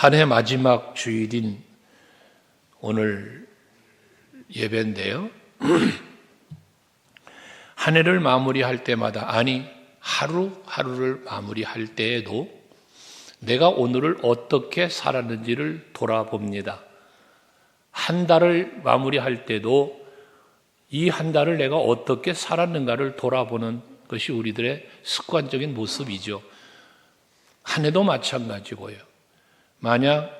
한 해 마지막 주일인 오늘 예배인데요. 한 해를 마무리할 때마다, 아니 하루하루를 마무리할 때에도 내가 오늘을 어떻게 살았는지를 돌아봅니다. 한 달을 마무리할 때도 이 한 달을 내가 어떻게 살았는가를 돌아보는 것이 우리들의 습관적인 모습이죠. 한 해도 마찬가지고요. 만약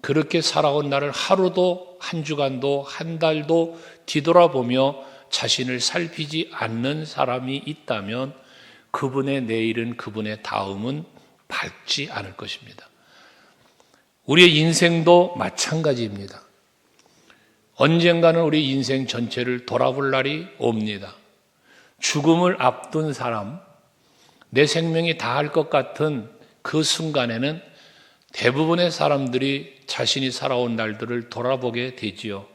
그렇게 살아온 나를 하루도, 한 주간도, 한 달도 뒤돌아보며 자신을 살피지 않는 사람이 있다면 그분의 내일은, 그분의 다음은 밝지 않을 것입니다. 우리의 인생도 마찬가지입니다. 언젠가는 우리 인생 전체를 돌아볼 날이 옵니다. 죽음을 앞둔 사람, 내 생명이 다할 것 같은 그 순간에는 대부분의 사람들이 자신이 살아온 날들을 돌아보게 되지요.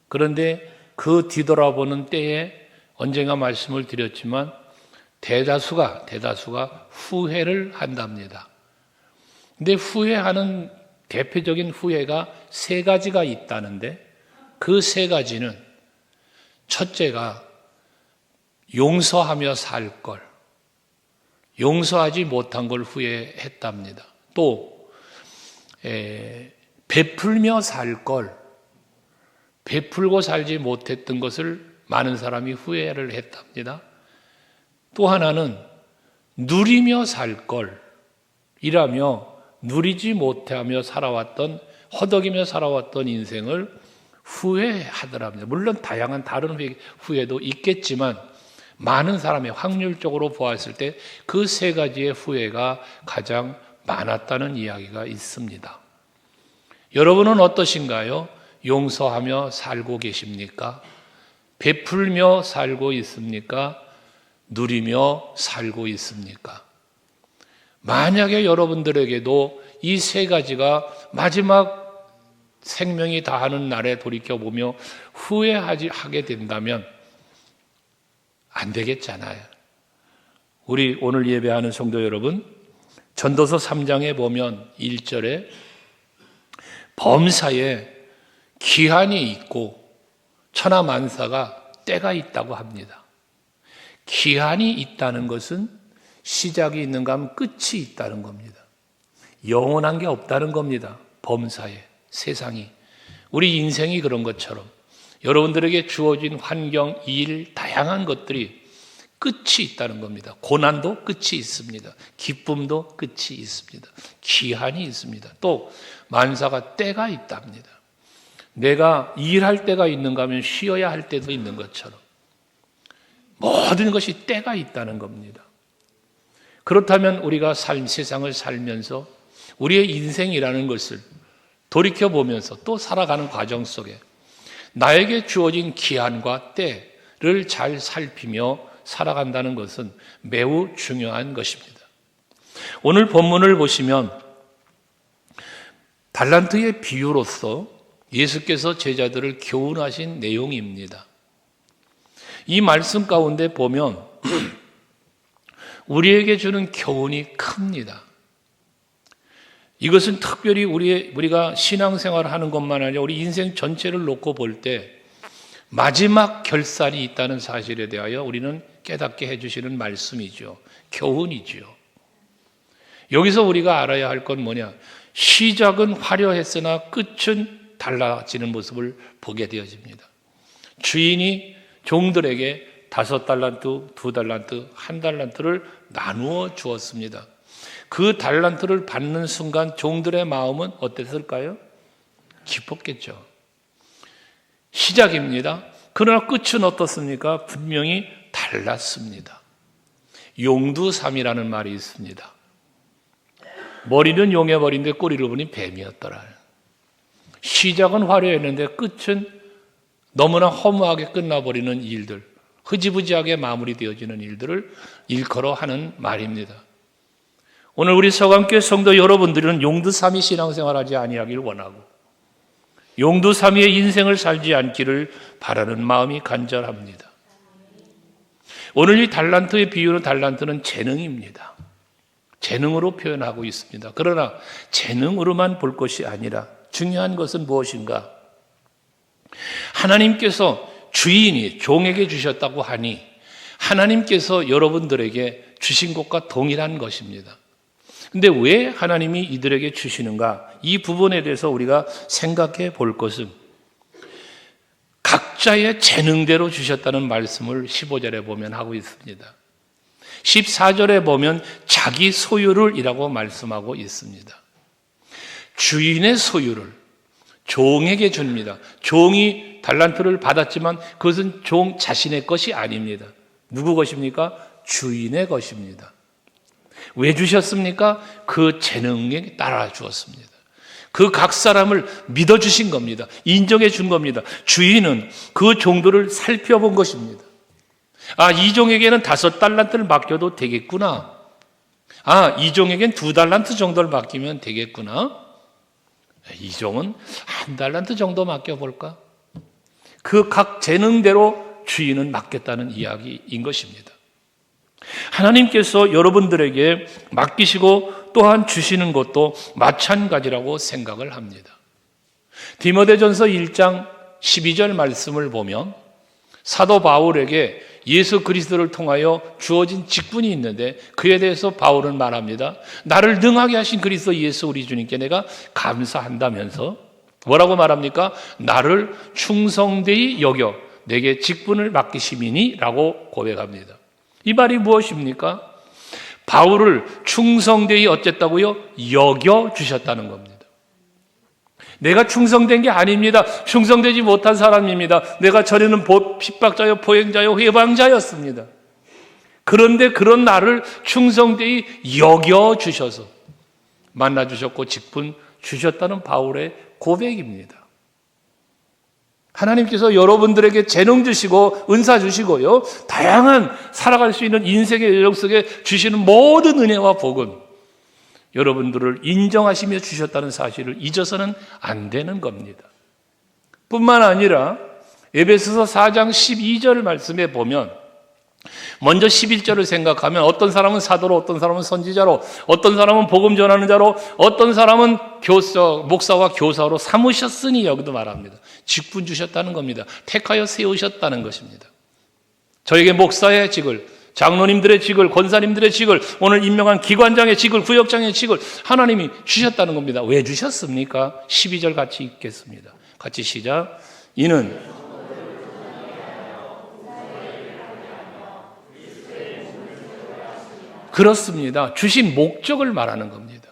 그런데 그 뒤돌아보는 때에 언젠가 말씀을 드렸지만 대다수가 후회를 한답니다. 근데 후회하는 대표적인 후회가 세 가지가 있다는데, 그 세 가지는 첫째가 용서하며 살 걸, 용서하지 못한 걸 후회했답니다. 또 베풀며 살 걸, 베풀고 살지 못했던 것을 많은 사람이 후회를 했답니다. 또 하나는 누리며 살 걸, 이라며 누리지 못하며 살아왔던, 허덕이며 살아왔던 인생을 후회하더랍니다. 물론 다양한 다른 후회도 있겠지만 많은 사람의 확률적으로 보았을 때 그 세 가지의 후회가 가장 많았다는 이야기가 있습니다. 여러분은 어떠신가요? 용서하며 살고 계십니까? 베풀며 살고 있습니까? 누리며 살고 있습니까? 만약에 여러분들에게도 이 세 가지가 마지막 생명이 다하는 날에 돌이켜보며 후회하게 된다면 안 되겠잖아요. 우리 오늘 예배하는 성도 여러분, 전도서 3장에 보면 1절에 범사에 기한이 있고 천하만사가 때가 있다고 합니다. 기한이 있다는 것은 시작이 있는가 하면 끝이 있다는 겁니다. 영원한 게 없다는 겁니다. 범사에, 세상이. 우리 인생이 그런 것처럼 여러분들에게 주어진 환경, 일, 다양한 것들이 끝이 있다는 겁니다. 고난도 끝이 있습니다. 기쁨도 끝이 있습니다. 기한이 있습니다. 또 만사가 때가 있답니다. 내가 일할 때가 있는가 하면 쉬어야 할 때도 있는 것처럼 모든 것이 때가 있다는 겁니다. 그렇다면 우리가 세상을 살면서 우리의 인생이라는 것을 돌이켜보면서 또 살아가는 과정 속에 나에게 주어진 기한과 때를 잘 살피며 살아간다는 것은 매우 중요한 것입니다. 오늘 본문을 보시면 달란트의 비유로서 예수께서 제자들을 교훈하신 내용입니다. 이 말씀 가운데 보면 우리에게 주는 교훈이 큽니다. 이것은 특별히 우리가 신앙생활을 하는 것만 아니라 우리 인생 전체를 놓고 볼 때 마지막 결산이 있다는 사실에 대하여 우리는 깨닫게 해주시는 말씀이죠. 교훈이죠. 여기서 우리가 알아야 할 건 뭐냐? 시작은 화려했으나 끝은 달라지는 모습을 보게 되어집니다. 주인이 종들에게 5달란트, 2달란트, 1달란트를 나누어 주었습니다. 그 달란트를 받는 순간 종들의 마음은 어땠을까요? 기뻤겠죠. 시작입니다. 그러나 끝은 어떻습니까? 분명히 달랐습니다. 용두삼이라는 말이 있습니다. 머리는 용의 머리인데 꼬리를 보니 뱀이었더라. 시작은 화려했는데 끝은 너무나 허무하게 끝나버리는 일들, 흐지부지하게 마무리되어지는 일들을 일컬어 하는 말입니다. 오늘 우리 서강교회 성도 여러분들은 용두삼이 신앙생활하지 아니하기를 원하고 용두삼이의 인생을 살지 않기를 바라는 마음이 간절합니다. 오늘 이 달란트의 비유는 달란트는 재능입니다. 재능으로 표현하고 있습니다. 그러나 재능으로만 볼 것이 아니라 중요한 것은 무엇인가? 하나님께서 주인이 종에게 주셨다고 하니 하나님께서 여러분들에게 주신 것과 동일한 것입니다. 근데 왜 하나님이 이들에게 주시는가? 이 부분에 대해서 우리가 생각해 볼 것은 각자의 재능대로 주셨다는 말씀을 15절에 보면 하고 있습니다. 14절에 보면 자기 소유를 이라고 말씀하고 있습니다. 주인의 소유를 종에게 줍니다. 종이 달란트를 받았지만 그것은 종 자신의 것이 아닙니다. 누구 것입니까? 주인의 것입니다. 왜 주셨습니까? 그 재능에 따라 주었습니다. 그 각 사람을 믿어주신 겁니다. 인정해 준 겁니다. 주인은 그 종들을 살펴본 것입니다. 아, 이 종에게는 5달란트를 맡겨도 되겠구나. 아, 이 종에게는 2달란트 정도를 맡기면 되겠구나. 이 종은 1달란트 정도 맡겨볼까? 그 각 재능대로 주인은 맡겼다는 이야기인 것입니다. 하나님께서 여러분들에게 맡기시고 또한 주시는 것도 마찬가지라고 생각을 합니다. 디모데전서 1장 12절 말씀을 보면 사도 바울에게 예수 그리스도를 통하여 주어진 직분이 있는데 그에 대해서 바울은 말합니다. 나를 능하게 하신 그리스도 예수 우리 주님께 내가 감사한다면서 뭐라고 말합니까? 나를 충성되이 여겨 내게 직분을 맡기심이니 라고 고백합니다. 이 말이 무엇입니까? 바울을 충성되이 어쨌다고요? 여겨주셨다는 겁니다. 내가 충성된 게 아닙니다. 충성되지 못한 사람입니다. 내가 전에는 핍박자요, 포행자요, 회방자였습니다. 그런데 그런 나를 충성되이 여겨주셔서 만나주셨고 직분 주셨다는 바울의 고백입니다. 하나님께서 여러분들에게 재능 주시고 은사 주시고요, 다양한 살아갈 수 있는 인생의 여정 속에 주시는 모든 은혜와 복은 여러분들을 인정하시며 주셨다는 사실을 잊어서는 안 되는 겁니다. 뿐만 아니라 에베소서 4장 12절 말씀에 보면 먼저 11절을 생각하면 어떤 사람은 사도로, 어떤 사람은 선지자로, 어떤 사람은 복음 전하는 자로, 어떤 사람은 목사와 교사로 삼으셨으니 여기도 말합니다. 직분 주셨다는 겁니다. 택하여 세우셨다는 것입니다. 저에게 목사의 직을, 장로님들의 직을, 권사님들의 직을, 오늘 임명한 기관장의 직을, 구역장의 직을 하나님이 주셨다는 겁니다. 왜 주셨습니까? 12절 같이 읽겠습니다. 같이 시작. 이는 그렇습니다. 주신 목적을 말하는 겁니다.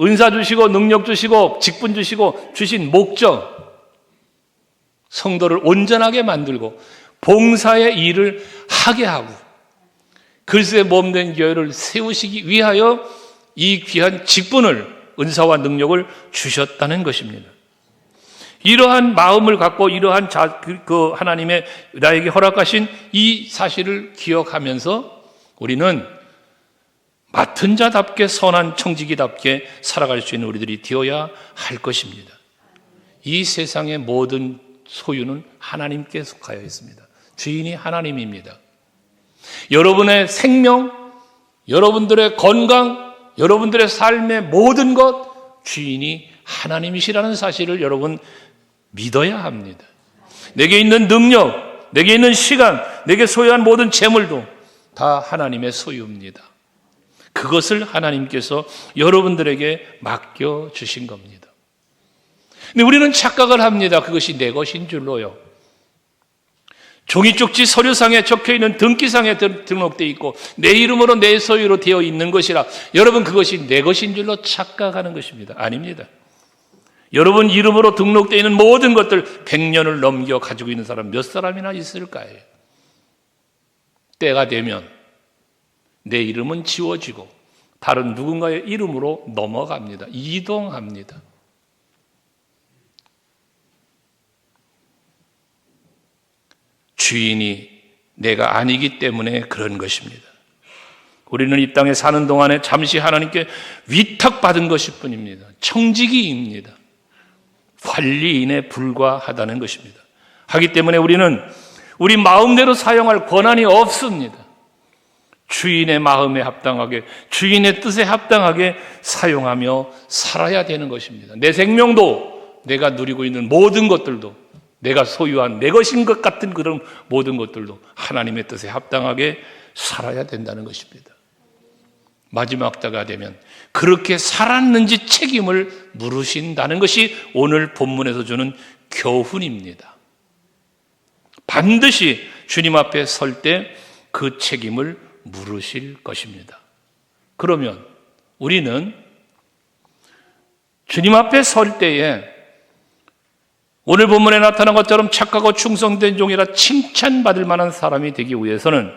은사 주시고 능력 주시고 직분 주시고 주신 목적, 성도를 온전하게 만들고 봉사의 일을 하게 하고 그리스도의 몸된 교회를 세우시기 위하여 이 귀한 직분을, 은사와 능력을 주셨다는 것입니다. 이러한 마음을 갖고 이러한 하나님의 나에게 허락하신 이 사실을 기억하면서 우리는 맡은 자답게 선한 청지기답게 살아갈 수 있는 우리들이 되어야 할 것입니다. 이 세상의 모든 소유는 하나님께 속하여 있습니다. 주인이 하나님입니다. 여러분의 생명, 여러분들의 건강, 여러분들의 삶의 모든 것 주인이 하나님이시라는 사실을 여러분 믿어야 합니다. 내게 있는 능력, 내게 있는 시간, 내게 소유한 모든 재물도 다 하나님의 소유입니다. 그것을 하나님께서 여러분들에게 맡겨주신 겁니다. 근데 우리는 착각을 합니다. 그것이 내 것인 줄로요. 종이 쪽지 서류상에 적혀있는 등기상에 등록되어 있고 내 이름으로 내 소유로 되어 있는 것이라 여러분 그것이 내 것인 줄로 착각하는 것입니다. 아닙니다. 여러분 이름으로 등록되어 있는 모든 것들 100년을 넘겨 가지고 있는 사람 몇 사람이나 있을까요? 때가 되면 내 이름은 지워지고 다른 누군가의 이름으로 넘어갑니다. 이동합니다. 주인이 내가 아니기 때문에 그런 것입니다. 우리는 이 땅에 사는 동안에 잠시 하나님께 위탁받은 것일 뿐입니다. 청지기입니다. 관리인에 불과하다는 것입니다. 하기 때문에 우리는 우리 마음대로 사용할 권한이 없습니다. 주인의 마음에 합당하게, 주인의 뜻에 합당하게 사용하며 살아야 되는 것입니다. 내 생명도, 내가 누리고 있는 모든 것들도, 내가 소유한 내 것인 것 같은 그런 모든 것들도 하나님의 뜻에 합당하게 살아야 된다는 것입니다. 마지막 때가 되면 그렇게 살았는지 책임을 물으신다는 것이 오늘 본문에서 주는 교훈입니다. 반드시 주님 앞에 설 때 그 책임을 물으실 것입니다. 그러면 우리는 주님 앞에 설 때에 오늘 본문에 나타난 것처럼 착하고 충성된 종이라 칭찬받을 만한 사람이 되기 위해서는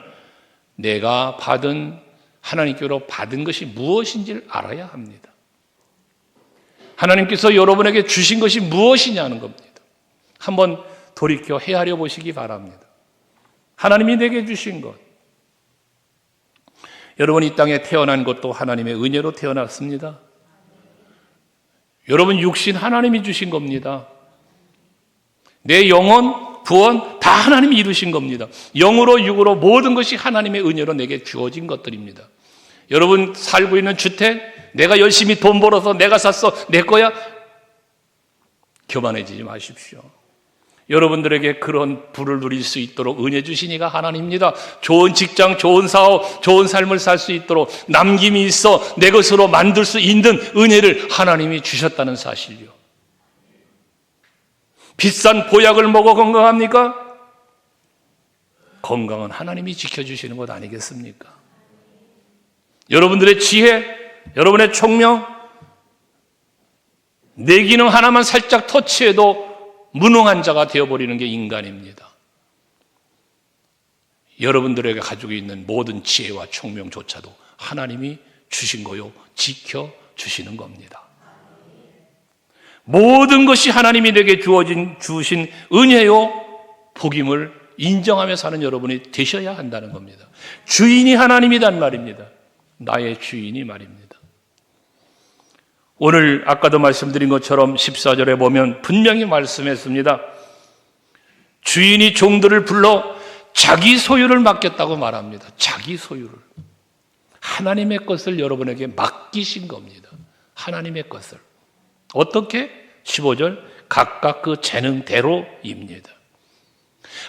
내가 하나님께로 받은 것이 무엇인지를 알아야 합니다. 하나님께서 여러분에게 주신 것이 무엇이냐는 겁니다. 한번 돌이켜 헤아려 보시기 바랍니다. 하나님이 내게 주신 것. 여러분 이 땅에 태어난 것도 하나님의 은혜로 태어났습니다. 여러분 육신 하나님이 주신 겁니다. 내 영혼, 구원 다 하나님이 이루신 겁니다. 영으로 육으로 모든 것이 하나님의 은혜로 내게 주어진 것들입니다. 여러분 살고 있는 주택, 내가 열심히 돈 벌어서 내가 샀어, 내 거야. 교만해지지 마십시오. 여러분들에게 그런 부를 누릴 수 있도록 은혜 주신 이가 하나님입니다. 좋은 직장, 좋은 사업, 좋은 삶을 살 수 있도록 남김이 있어 내 것으로 만들 수 있는 은혜를 하나님이 주셨다는 사실이요. 비싼 보약을 먹어 건강합니까? 건강은 하나님이 지켜주시는 것 아니겠습니까? 여러분들의 지혜, 여러분의 총명, 내 기능 하나만 살짝 터치해도 무능한 자가 되어버리는 게 인간입니다. 여러분들에게 가지고 있는 모든 지혜와 총명조차도 하나님이 주신 거요, 지켜주시는 겁니다. 모든 것이 하나님이 내게 주신 은혜요, 복임을 인정하며 사는 여러분이 되셔야 한다는 겁니다. 주인이 하나님이란 말입니다. 나의 주인이 말입니다. 오늘 아까도 말씀드린 것처럼 14절에 보면 분명히 말씀했습니다. 주인이 종들을 불러 자기 소유를 맡겼다고 말합니다. 자기 소유를. 하나님의 것을 여러분에게 맡기신 겁니다. 하나님의 것을. 어떻게? 15절 각각 그 재능대로입니다.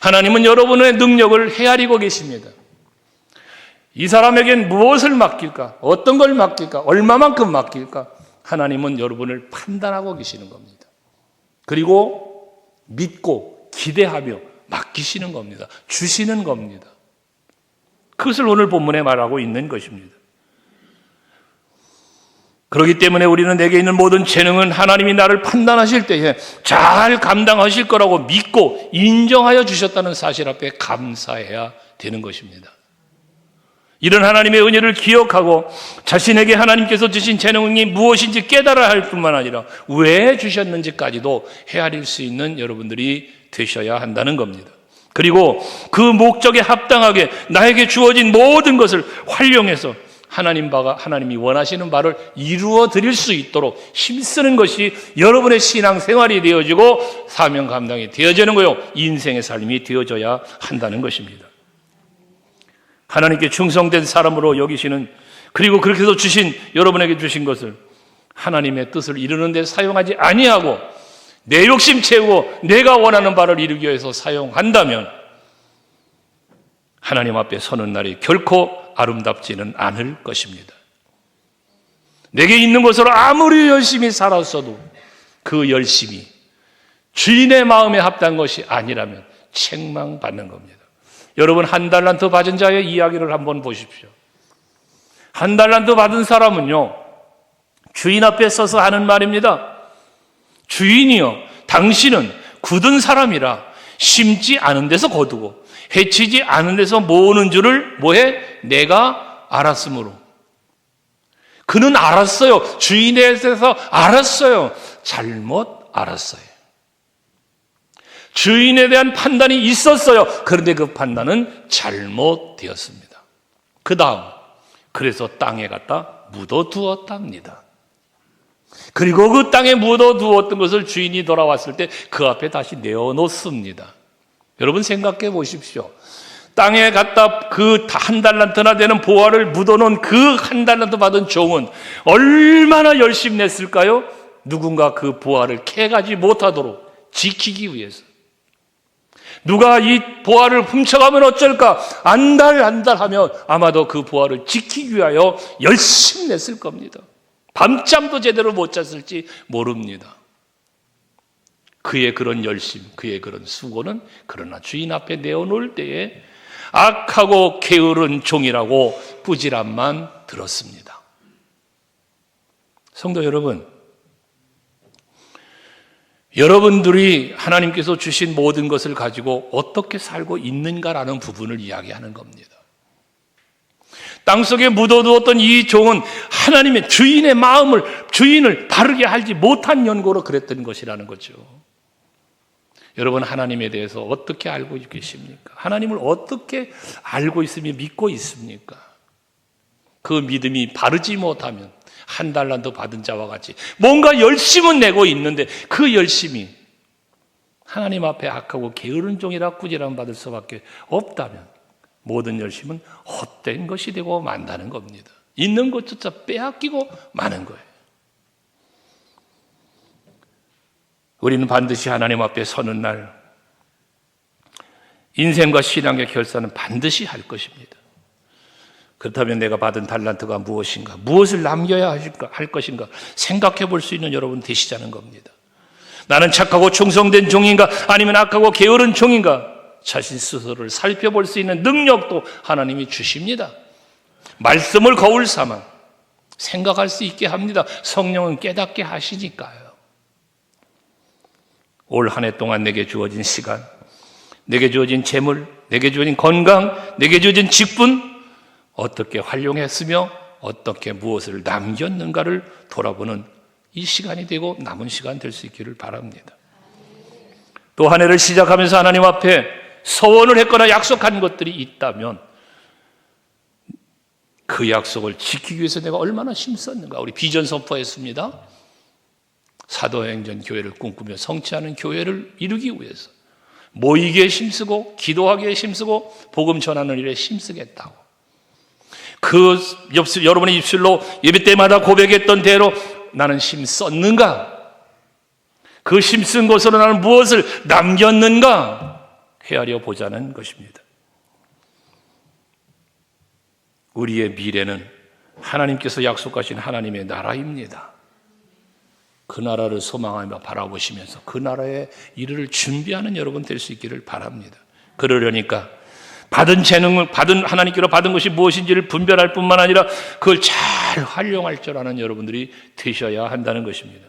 하나님은 여러분의 능력을 헤아리고 계십니다. 이 사람에겐 무엇을 맡길까? 어떤 걸 맡길까? 얼마만큼 맡길까? 하나님은 여러분을 판단하고 계시는 겁니다. 그리고 믿고 기대하며 맡기시는 겁니다. 주시는 겁니다. 그것을 오늘 본문에 말하고 있는 것입니다. 그렇기 때문에 우리는 내게 있는 모든 재능은 하나님이 나를 판단하실 때에 잘 감당하실 거라고 믿고 인정하여 주셨다는 사실 앞에 감사해야 되는 것입니다. 이런 하나님의 은혜를 기억하고 자신에게 하나님께서 주신 재능이 무엇인지 깨달아야 할 뿐만 아니라 왜 주셨는지까지도 헤아릴 수 있는 여러분들이 되셔야 한다는 겁니다. 그리고 그 목적에 합당하게 나에게 주어진 모든 것을 활용해서 하나님이 원하시는 바를 이루어 드릴 수 있도록 힘쓰는 것이 여러분의 신앙 생활이 되어지고 사명 감당이 되어지는 거요, 인생의 삶이 되어져야 한다는 것입니다. 하나님께 충성된 사람으로 여기시는, 그리고 그렇게 해서 여러분에게 주신 것을 하나님의 뜻을 이루는 데 사용하지 아니하고 내 욕심 채우고 내가 원하는 바를 이루기 위해서 사용한다면 하나님 앞에 서는 날이 결코 아름답지는 않을 것입니다. 내게 있는 것으로 아무리 열심히 살았어도 그 열심이 주인의 마음에 합당한 것이 아니라면 책망받는 겁니다. 여러분, 한 달란트 받은 자의 이야기를 한번 보십시오. 한 달란트 받은 사람은요, 주인 앞에 서서 하는 말입니다. 주인이여, 당신은 굳은 사람이라 심지 않은 데서 거두고 해치지 않은 데서 모으는 줄을 내가 알았으므로. 그는 알았어요. 주인에 대해서 알았어요. 잘못 알았어요. 주인에 대한 판단이 있었어요. 그런데 그 판단은 잘못되었습니다. 그 다음, 그래서 땅에 갖다 묻어두었답니다. 그리고 그 땅에 묻어두었던 것을 주인이 돌아왔을 때 그 앞에 다시 내어놓습니다. 여러분 생각해 보십시오. 땅에 갖다 그 한 달란트나 되는 보화를 묻어놓은 그 한 달란트 받은 종은 얼마나 열심히 냈을까요? 누군가 그 보화를 캐가지 못하도록 지키기 위해서. 누가 이 보화를 훔쳐가면 어쩔까? 안달하며 아마도 그 보화를 지키기 위하여 열심히 냈을 겁니다. 밤잠도 제대로 못 잤을지 모릅니다. 그의 그런 열심, 그의 그런 수고는 그러나 주인 앞에 내어놓을 때에 악하고 게으른 종이라고 꾸지람만 들었습니다. 성도 여러분, 여러분들이 하나님께서 주신 모든 것을 가지고 어떻게 살고 있는가라는 부분을 이야기하는 겁니다. 땅속에 묻어두었던 이 종은 하나님의 주인의 마음을, 주인을 바르게 알지 못한 연고로 그랬던 것이라는 거죠. 여러분, 하나님에 대해서 어떻게 알고 계십니까? 하나님을 어떻게 알고 있으며 믿고 있습니까? 그 믿음이 바르지 못하면 한 달란트 받은 자와 같이 뭔가 열심은 내고 있는데 그 열심이 하나님 앞에 악하고 게으른 종이라 꾸지람 받을 수밖에 없다면 모든 열심은 헛된 것이 되고 만다는 겁니다. 있는 것조차 빼앗기고 마는 거예요. 우리는 반드시 하나님 앞에 서는 날 인생과 신앙의 결산은 반드시 할 것입니다. 그렇다면 내가 받은 달란트가 무엇인가, 무엇을 남겨야 할 것인가 생각해 볼 수 있는 여러분 되시자는 겁니다. 나는 착하고 충성된 종인가 아니면 악하고 게으른 종인가 자신 스스로를 살펴볼 수 있는 능력도 하나님이 주십니다. 말씀을 거울 삼아 생각할 수 있게 합니다. 성령은 깨닫게 하시니까요. 올 한 해 동안 내게 주어진 시간, 내게 주어진 재물, 내게 주어진 건강, 내게 주어진 직분 어떻게 활용했으며 어떻게 무엇을 남겼는가를 돌아보는 이 시간이 되고 남은 시간 될 수 있기를 바랍니다. 또 한 해를 시작하면서 하나님 앞에 서원을 했거나 약속한 것들이 있다면 그 약속을 지키기 위해서 내가 얼마나 힘썼는가. 우리 비전 선포했습니다. 사도행전 교회를 꿈꾸며 성취하는 교회를 이루기 위해서 모이기에 힘쓰고 기도하기에 힘쓰고 복음 전하는 일에 힘쓰겠다고. 그 여러분의 입술로 예배 때마다 고백했던 대로 나는 힘썼는가? 그 힘쓴 것으로 나는 무엇을 남겼는가? 헤아려 보자는 것입니다. 우리의 미래는 하나님께서 약속하신 하나님의 나라입니다. 그 나라를 소망하며 바라보시면서 그 나라에 이르를 준비하는 여러분 될 수 있기를 바랍니다. 그러려니까 받은 재능을 하나님께로 받은 것이 무엇인지를 분별할 뿐만 아니라 그걸 잘 활용할 줄 아는 여러분들이 되셔야 한다는 것입니다.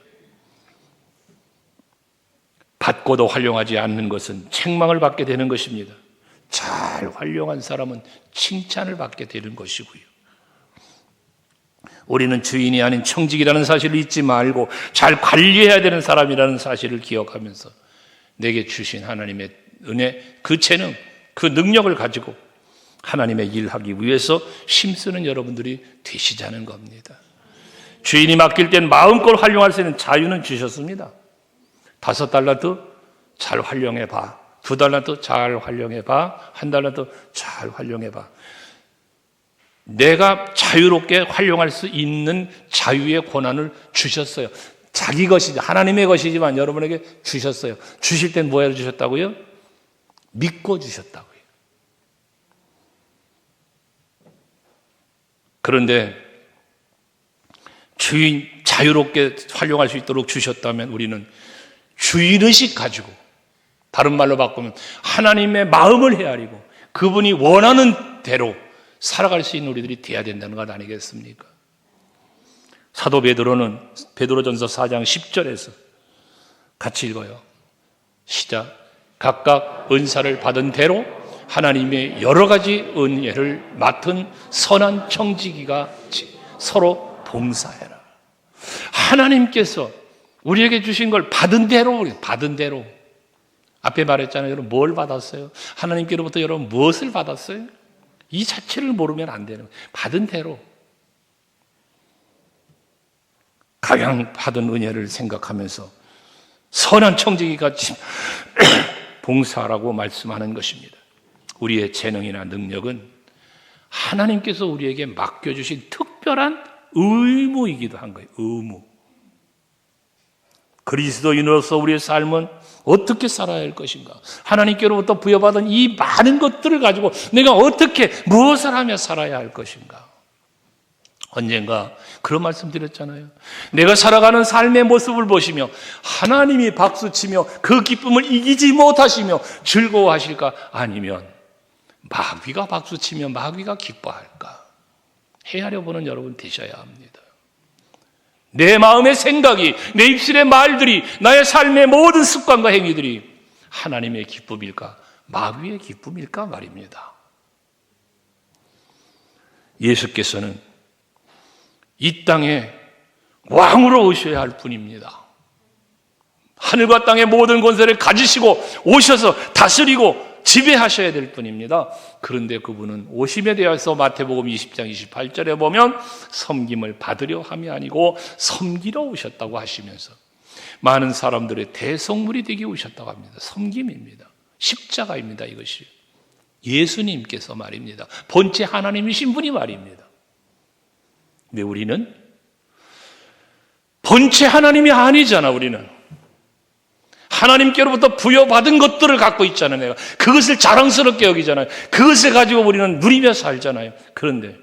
받고도 활용하지 않는 것은 책망을 받게 되는 것입니다. 잘 활용한 사람은 칭찬을 받게 되는 것이고요. 우리는 주인이 아닌 청직이라는 사실을 잊지 말고 잘 관리해야 되는 사람이라는 사실을 기억하면서 내게 주신 하나님의 은혜, 그 재능, 그 능력을 가지고 하나님의 일하기 위해서 힘쓰는 여러분들이 되시자는 겁니다. 주인이 맡길 땐 마음껏 활용할 수 있는 자유는 주셨습니다. 5달란트 잘 활용해봐. 2달란트 잘 활용해봐. 1달란트 잘 활용해봐. 내가 자유롭게 활용할 수 있는 자유의 권한을 주셨어요. 자기 것이지 하나님의 것이지만 여러분에게 주셨어요. 주실 땐 뭐해 주셨다고요? 믿고 주셨다고요. 그런데 주인 자유롭게 활용할 수 있도록 주셨다면 우리는 주인의식 가지고, 다른 말로 바꾸면 하나님의 마음을 헤아리고 그분이 원하는 대로 살아갈 수 있는 우리들이 되어야 된다는 것 아니겠습니까? 사도 베드로는 베드로전서 4장 10절에서 같이 읽어요. 시작. 각각 은사를 받은 대로 하나님의 여러 가지 은혜를 맡은 선한 청지기가 서로 봉사해라. 하나님께서 우리에게 주신 걸 받은 대로, 앞에 말했잖아요. 여러분 뭘 받았어요? 하나님께로부터 여러분 무엇을 받았어요? 이 자체를 모르면 안 되는 거예요. 받은 대로. 가장 받은 은혜를 생각하면서 선한 청지기 같이 봉사하라고 말씀하는 것입니다. 우리의 재능이나 능력은 하나님께서 우리에게 맡겨주신 특별한 의무이기도 한 거예요. 의무. 그리스도인으로서 우리의 삶은 어떻게 살아야 할 것인가? 하나님께로부터 부여받은 이 많은 것들을 가지고 내가 어떻게 무엇을 하며 살아야 할 것인가? 언젠가 그런 말씀 드렸잖아요. 내가 살아가는 삶의 모습을 보시며 하나님이 박수치며 그 기쁨을 이기지 못하시며 즐거워하실까? 아니면 마귀가 박수치며 마귀가 기뻐할까? 헤아려 보는 여러분 되셔야 합니다. 내 마음의 생각이, 내 입술의 말들이, 나의 삶의 모든 습관과 행위들이 하나님의 기쁨일까? 마귀의 기쁨일까 말입니다. 예수께서는 이 땅에 왕으로 오셔야 할 분입니다. 하늘과 땅의 모든 권세를 가지시고 오셔서 다스리고 지배하셔야 될 분입니다. 그런데 그분은 오심에 대해서 마태복음 20장 28절에 보면 섬김을 받으려 함이 아니고 섬기러 오셨다고 하시면서 많은 사람들의 대성물이 되게 오셨다고 합니다. 섬김입니다. 십자가입니다. 이것이 예수님께서 말입니다. 본체 하나님이신 분이 말입니다. 근데 우리는 본체 하나님이 아니잖아. 우리는 하나님께로부터 부여받은 것들을 갖고 있잖아요. 내가 그것을 자랑스럽게 여기잖아요. 그것을 가지고 우리는 누리며 살잖아요. 그런데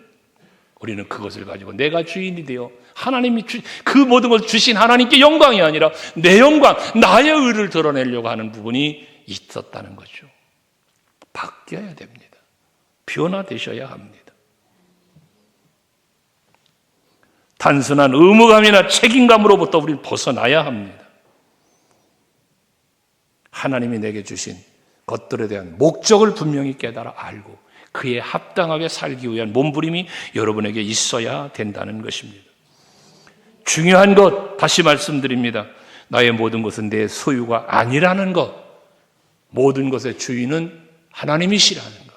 우리는 그것을 가지고 내가 주인이 되어 하나님이 그 모든 걸 주신 하나님께 영광이 아니라 내 영광, 나의 의를 드러내려고 하는 부분이 있었다는 거죠. 바뀌어야 됩니다. 변화되셔야 합니다. 단순한 의무감이나 책임감으로부터 우리는 벗어나야 합니다. 하나님이 내게 주신 것들에 대한 목적을 분명히 깨달아 알고 그에 합당하게 살기 위한 몸부림이 여러분에게 있어야 된다는 것입니다. 중요한 것 다시 말씀드립니다. 나의 모든 것은 내 소유가 아니라는 것, 모든 것의 주인은 하나님이시라는 것.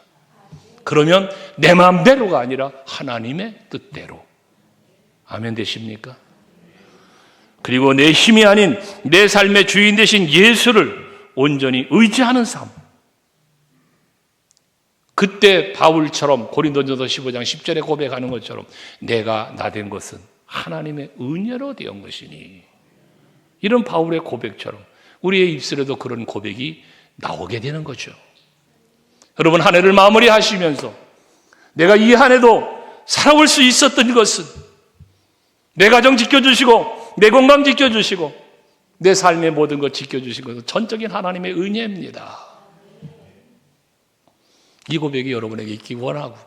그러면 내 마음대로가 아니라 하나님의 뜻대로. 아멘 되십니까? 그리고 내 힘이 아닌 내 삶의 주인 되신 예수를 온전히 의지하는 삶. 그때 바울처럼 고린도전서 15장 10절에 고백하는 것처럼 내가 나 된 것은 하나님의 은혜로 되은 것이니, 이런 바울의 고백처럼 우리의 입술에도 그런 고백이 나오게 되는 거죠. 여러분, 한 해를 마무리하시면서 내가 이 한 해도 살아올 수 있었던 것은 내 가정 지켜주시고 내 건강 지켜주시고 내 삶의 모든 것 지켜주신 것은 전적인 하나님의 은혜입니다. 이 고백이 여러분에게 있기 원하고,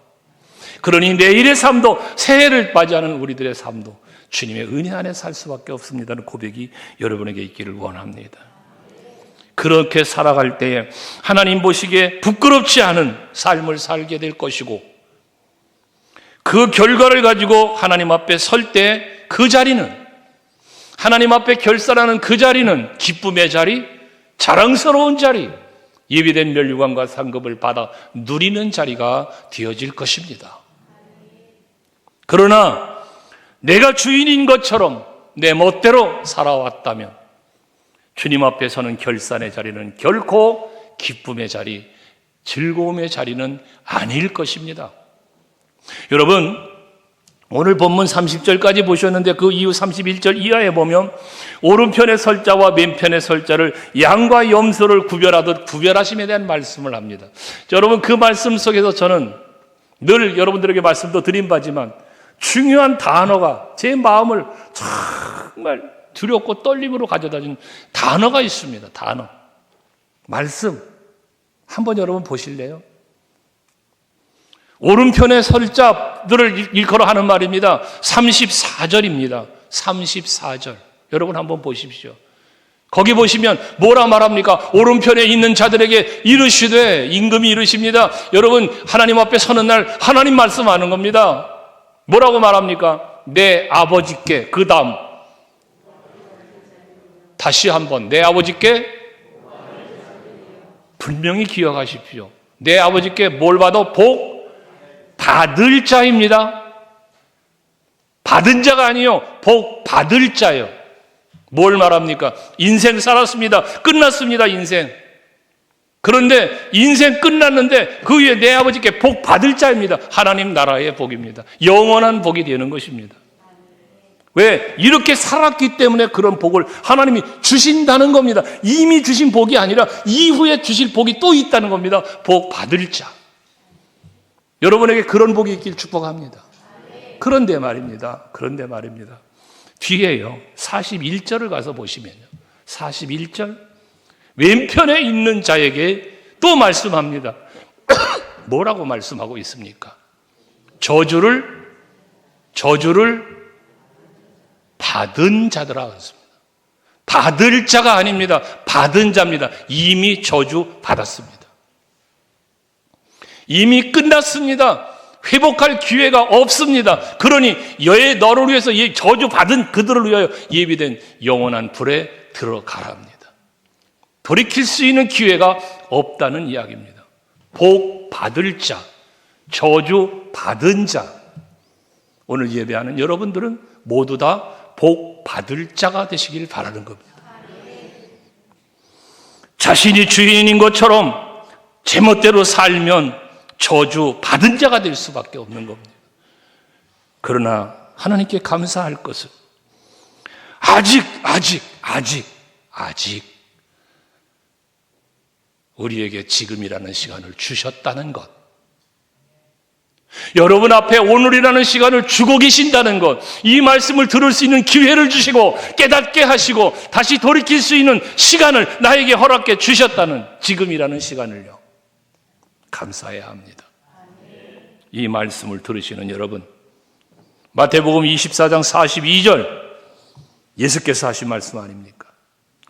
그러니 내일의 삶도, 새해를 맞이하는 우리들의 삶도 주님의 은혜 안에 살 수밖에 없습니다는 고백이 여러분에게 있기를 원합니다. 그렇게 살아갈 때에 하나님 보시기에 부끄럽지 않은 삶을 살게 될 것이고, 그 결과를 가지고 하나님 앞에 설 때 그 자리는, 하나님 앞에 결산하는 그 자리는 기쁨의 자리, 자랑스러운 자리, 예비된 멸류관과 상급을 받아 누리는 자리가 되어질 것입니다. 그러나 내가 주인인 것처럼 내 멋대로 살아왔다면 주님 앞에 서는 결산의 자리는 결코 기쁨의 자리, 즐거움의 자리는 아닐 것입니다. 여러분, 오늘 본문 30절까지 보셨는데 그 이후 31절 이하에 보면 오른편의 설자와 맨편의 설자를 양과 염소를 구별하듯 구별하심에 대한 말씀을 합니다. 여러분, 그 말씀 속에서 저는 늘 여러분들에게 말씀도 드린 바지만 중요한 단어가 제 마음을 정말 두렵고 떨림으로 가져다주는 단어가 있습니다. 단어. 말씀. 한번 여러분 보실래요? 오른편의 설자들을 일컬어 하는 말입니다. 34절입니다. 34절. 여러분 한번 보십시오. 거기 보시면 뭐라 말합니까? 오른편에 있는 자들에게 이르시되, 임금이 이르십니다. 여러분, 하나님 앞에 서는 날 하나님 말씀하는 겁니다. 뭐라고 말합니까? 내 아버지께, 그 다음 다시 한번 내 아버지께, 분명히 기억하십시오. 내 아버지께 뭘 받아? 복 받을 자입니다. 받은 자가 아니요, 복 받을 자요. 뭘 말합니까? 인생 살았습니다. 끝났습니다. 인생. 그런데 인생 끝났는데 그 위에 내 아버지께 복 받을 자입니다. 하나님 나라의 복입니다. 영원한 복이 되는 것입니다. 왜? 이렇게 살았기 때문에 그런 복을 하나님이 주신다는 겁니다. 이미 주신 복이 아니라 이후에 주실 복이 또 있다는 겁니다. 복 받을 자. 여러분에게 그런 복이 있길 축복합니다. 그런데 말입니다. 뒤에요. 41절을 가서 보시면요. 41절. 왼편에 있는 자에게 또 말씀합니다. 뭐라고 말씀하고 있습니까? 저주를 받은 자들아 그랬습니다. 받을 자가 아닙니다. 받은 자입니다. 이미 저주 받았습니다. 이미 끝났습니다. 회복할 기회가 없습니다. 그러니 너를 위해서 저주 받은 그들을 위하여 예비된 영원한 불에 들어가라 합니다. 돌이킬 수 있는 기회가 없다는 이야기입니다. 복 받을 자, 저주 받은 자. 오늘 예배하는 여러분들은 모두 다 복 받을 자가 되시길 바라는 겁니다. 자신이 주인인 것처럼 제멋대로 살면 저주 받은 자가 될 수밖에 없는 겁니다. 그러나 하나님께 감사할 것은 아직 우리에게 지금이라는 시간을 주셨다는 것. 여러분 앞에 오늘이라는 시간을 주고 계신다는 것, 이 말씀을 들을 수 있는 기회를 주시고 깨닫게 하시고 다시 돌이킬 수 있는 시간을 나에게 허락해 주셨다는 지금이라는 시간을요, 감사해야 합니다. 이 말씀을 들으시는 여러분, 마태복음 24장 42절 예수께서 하신 말씀 아닙니까?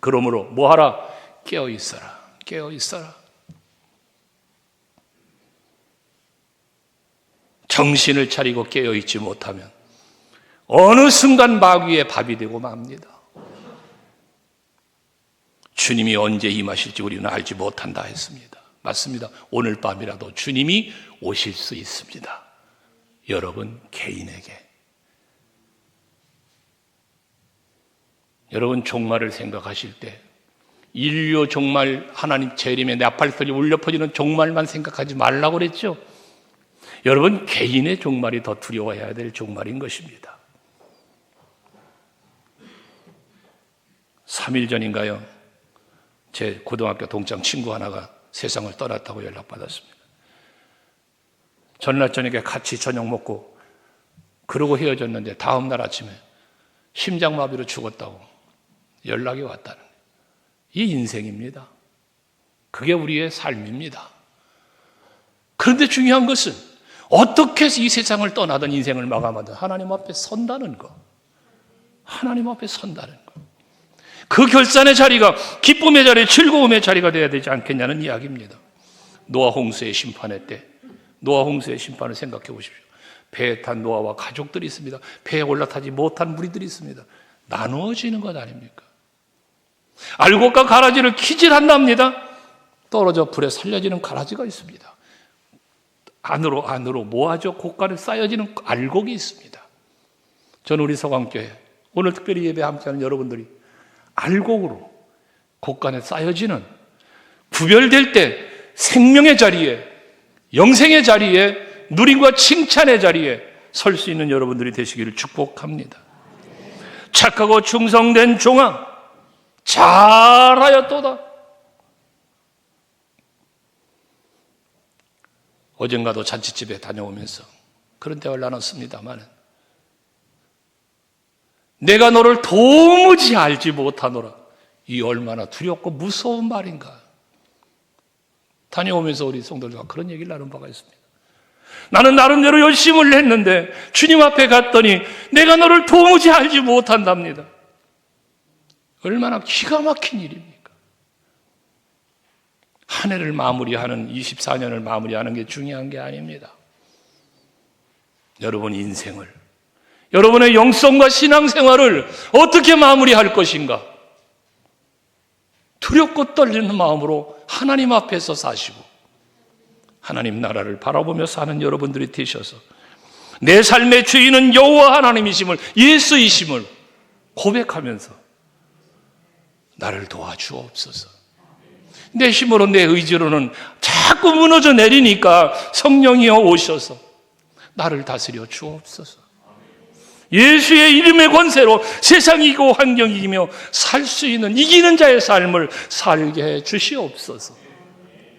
그러므로 뭐하라? 깨어 있어라. 정신을 차리고 깨어있지 못하면 어느 순간 마귀의 밥이 되고 맙니다. 주님이 언제 임하실지 우리는 알지 못한다 했습니다. 맞습니다. 오늘 밤이라도 주님이 오실 수 있습니다. 여러분 개인에게. 여러분 종말을 생각하실 때 인류 종말, 하나님 재림의 나팔소리 울려 퍼지는 종말만 생각하지 말라고 그랬죠. 여러분 개인의 종말이 더 두려워해야 될 종말인 것입니다. 3일 전인가요? 제 고등학교 동창 친구 하나가 세상을 떠났다고 연락받았습니다. 전날 저녁에 같이 저녁 먹고 그러고 헤어졌는데 다음 날 아침에 심장마비로 죽었다고 연락이 왔다는 거예요. 이 인생입니다. 그게 우리의 삶입니다. 그런데 중요한 것은 어떻게 해서 이 세상을 떠나든 인생을 마감하든 하나님 앞에 선다는 것. 하나님 앞에 선다는 것. 그 결산의 자리가 기쁨의 자리, 즐거움의 자리가 되어야 되지 않겠냐는 이야기입니다. 노아 홍수의 심판의 때, 노아 홍수의 심판을 생각해 보십시오. 배에 탄 노아와 가족들이 있습니다. 배에 올라타지 못한 무리들이 있습니다. 나누어지는 것 아닙니까? 알곡과 가라지를 키질한답니다. 떨어져 불에 살려지는 가라지가 있습니다. 안으로 모아져 곳간에 쌓여지는 알곡이 있습니다. 저는 우리 서강교회 오늘 특별히 예배 함께하는 여러분들이 알곡으로 곳간에 쌓여지는 구별될 때 생명의 자리에, 영생의 자리에, 누림과 칭찬의 자리에 설 수 있는 여러분들이 되시기를 축복합니다. 착하고 충성된 종아 잘하였도다. 어젠가도 잔치집에 다녀오면서 그런 대화를 나눴습니다만, 내가 너를 도무지 알지 못하노라. 이 얼마나 두렵고 무서운 말인가. 다녀오면서 우리 성도들과 그런 얘기를 나눈 바가 있습니다. 나는 나름대로 열심을 했는데 주님 앞에 갔더니 내가 너를 도무지 알지 못한답니다. 얼마나 기가 막힌 일입니까? 한 해를 마무리하는 24년을 마무리하는 게 중요한 게 아닙니다. 여러분 인생을, 여러분의 영성과 신앙생활을 어떻게 마무리할 것인가? 두렵고 떨리는 마음으로 하나님 앞에서 사시고 하나님 나라를 바라보며 사는 여러분들이 되셔서 내 삶의 주인은 여호와 하나님이심을, 예수이심을 고백하면서 나를 도와주옵소서. 내 힘으로 내 의지로는 자꾸 무너져 내리니까 성령이여 오셔서 나를 다스려 주옵소서. 예수의 이름의 권세로 세상이 이고 환경이 이기며 살 수 있는 이기는 자의 삶을 살게 해 주시옵소서.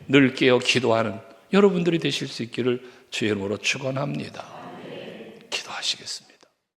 늘 깨어 기도하는 여러분들이 되실 수 있기를 주의 이름으로 축원합니다. 기도하시겠습니다.